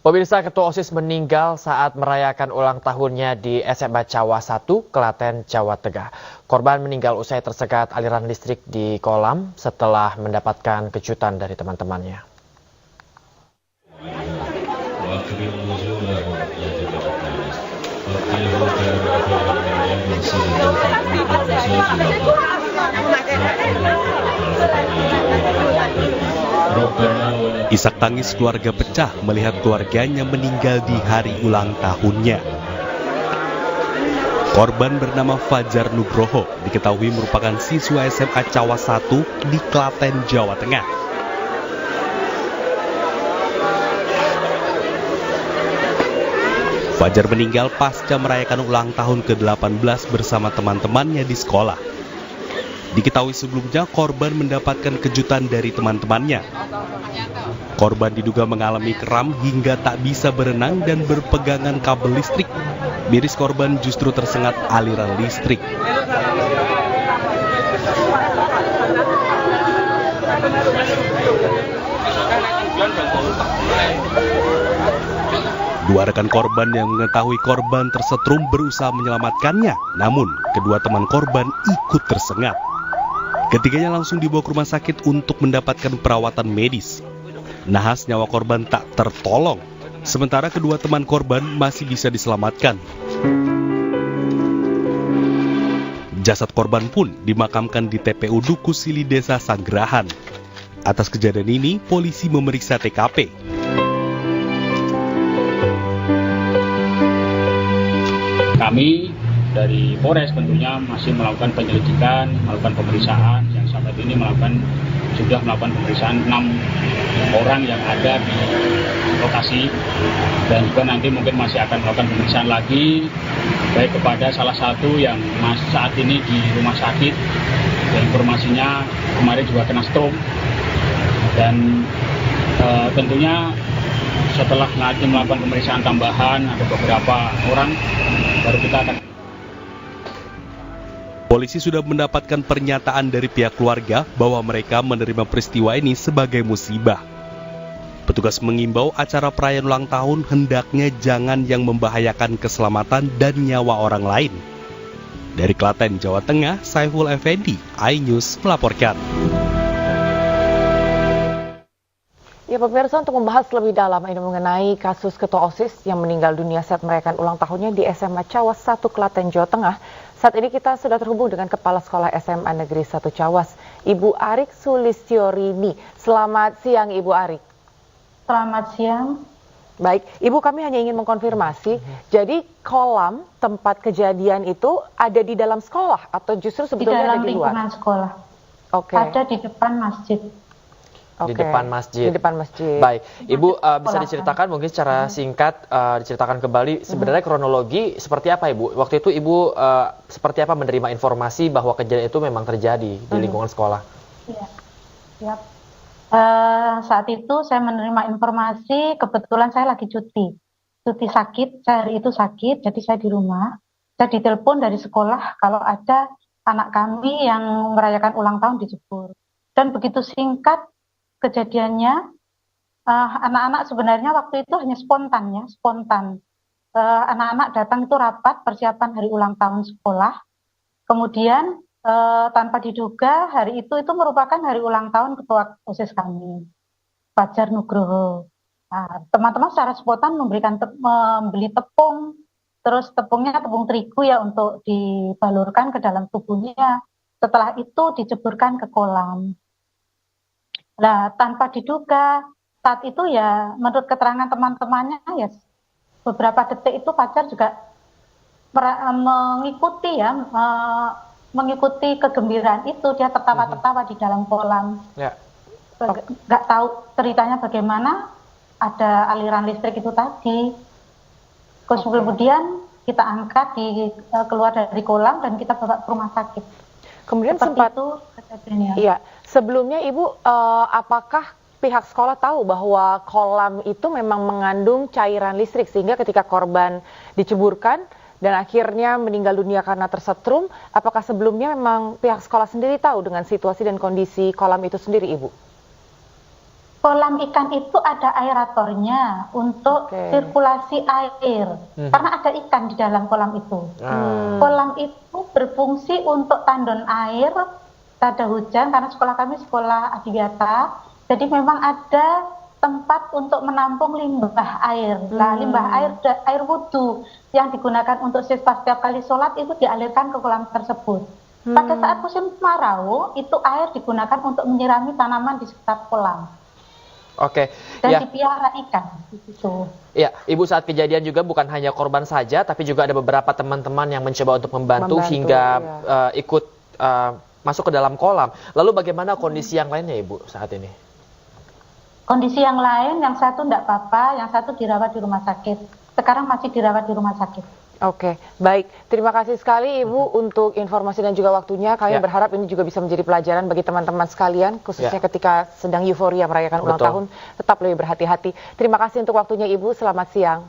Pemirsa, Ketua OSIS meninggal saat merayakan ulang tahunnya di SMA Cawa 1, Klaten, Jawa Tengah. Korban meninggal usai tersengat aliran listrik di kolam setelah mendapatkan kejutan dari teman-temannya. Isak tangis keluarga pecah melihat keluarganya meninggal di hari ulang tahunnya. Korban bernama Fajar Nugroho diketahui merupakan siswa SMA Cawa 1 di Klaten, Jawa Tengah. Fajar meninggal pasca merayakan ulang tahun ke-18 bersama teman-temannya di sekolah. Diketahui sebelumnya korban mendapatkan kejutan dari teman-temannya. Korban diduga mengalami kram hingga tak bisa berenang dan berpegangan kabel listrik. Miris korban justru tersengat aliran listrik. Dua rekan korban yang mengetahui korban tersetrum berusaha menyelamatkannya, namun kedua teman korban ikut tersengat. Ketiganya langsung dibawa ke rumah sakit untuk mendapatkan perawatan medis. Nahas nyawa korban tak tertolong, sementara kedua teman korban masih bisa diselamatkan. Jasad korban pun dimakamkan di TPU Duku Sili Desa Sanggerahan. Atas kejadian ini, polisi memeriksa TKP. Kami dari Polres tentunya masih melakukan penyelidikan, melakukan pemeriksaan, yang sampai ini sudah melakukan pemeriksaan 6 orang yang ada di lokasi, dan juga nanti mungkin masih akan melakukan pemeriksaan lagi baik kepada salah satu yang saat ini di rumah sakit, dan informasinya kemarin juga kena stroke, dan tentunya setelah nanti melakukan pemeriksaan tambahan ada beberapa orang, baru kita akan. Polisi sudah mendapatkan pernyataan dari pihak keluarga bahwa mereka menerima peristiwa ini sebagai musibah. Petugas mengimbau acara perayaan ulang tahun hendaknya jangan yang membahayakan keselamatan dan nyawa orang lain. Dari Klaten, Jawa Tengah, Saiful Effendi, iNews melaporkan. Ya, pemirsa, untuk membahas lebih dalam ini mengenai kasus Ketua OSIS yang meninggal dunia saat merayakan ulang tahunnya di SMA Cawas 1 Klaten, Jawa Tengah. Saat ini kita sudah terhubung dengan Kepala Sekolah SMA Negeri 1 Cawas, Ibu Arik Sulistyorini. Selamat siang, Ibu Arik. Selamat siang. Baik, Ibu, kami hanya ingin mengkonfirmasi, jadi kolam tempat kejadian itu ada di dalam sekolah atau justru sebetulnya ada di luar? Di dalam lingkungan sekolah. Oke. Ada di depan masjid. Di depan masjid. Di depan masjid. Baik, Ibu bisa diceritakan mungkin secara singkat, diceritakan kembali sebenarnya kronologi seperti apa, Ibu? Waktu itu Ibu seperti apa menerima informasi bahwa kejadian itu memang terjadi di lingkungan sekolah? Iya. Siap. Saat itu saya menerima informasi, kebetulan saya lagi cuti sakit, hari itu sakit, jadi saya di rumah. Saya ditelepon dari sekolah kalau ada anak kami yang merayakan ulang tahun di Jepur. Dan begitu singkat kejadiannya, anak-anak sebenarnya waktu itu hanya spontan. Anak-anak datang itu rapat persiapan hari ulang tahun sekolah. Kemudian tanpa diduga hari itu merupakan hari ulang tahun Ketua OSIS kami, Fajar Nugroho. Nah, teman-teman secara spontan membeli tepung, terus tepungnya tepung terigu ya untuk dibalurkan ke dalam tubuhnya. Setelah itu diceburkan ke kolam. Nah, tanpa diduga saat itu ya menurut keterangan teman-temannya ya beberapa detik itu Fajar juga mengikuti kegembiraan itu, dia tertawa-tertawa di dalam kolam. Ya. Nggak tahu ceritanya bagaimana ada aliran listrik itu tadi. Kemudian kita angkat keluar dari kolam dan kita bawa ke rumah sakit. Kemudian seperti sempat itu kejadiannya. Iya, sebelumnya Ibu apakah pihak sekolah tahu bahwa kolam itu memang mengandung cairan listrik sehingga ketika korban diceburkan dan akhirnya meninggal dunia karena tersetrum, apakah sebelumnya memang pihak sekolah sendiri tahu dengan situasi dan kondisi kolam itu sendiri, Ibu? Kolam ikan itu ada aeratornya untuk sirkulasi air, karena ada ikan di dalam kolam itu. Kolam itu berfungsi untuk tandon air, ada hujan, karena sekolah kami sekolah adiwiyata, jadi memang ada tempat untuk menampung limbah air. Nah, limbah air wudhu yang digunakan untuk siswa setiap kali sholat itu dialirkan ke kolam tersebut. Pada saat musim kemarau, itu air digunakan untuk menyirami tanaman di sekitar kolam. Oke. Dan dipiara ikan di situ. Ya, Ibu, saat kejadian juga bukan hanya korban saja, tapi juga ada beberapa teman-teman yang mencoba untuk membantu hingga ikut masuk ke dalam kolam. Lalu bagaimana kondisi yang lainnya, Ibu, saat ini? Kondisi yang lain, yang satu tidak apa-apa, yang satu dirawat di rumah sakit. Sekarang masih dirawat di rumah sakit. Oke, baik. Terima kasih sekali Ibu untuk informasi dan juga waktunya. Kami berharap ini juga bisa menjadi pelajaran bagi teman-teman sekalian, khususnya ketika sedang euforia merayakan ulang tahun, tetap lebih berhati-hati. Terima kasih untuk waktunya Ibu, selamat siang.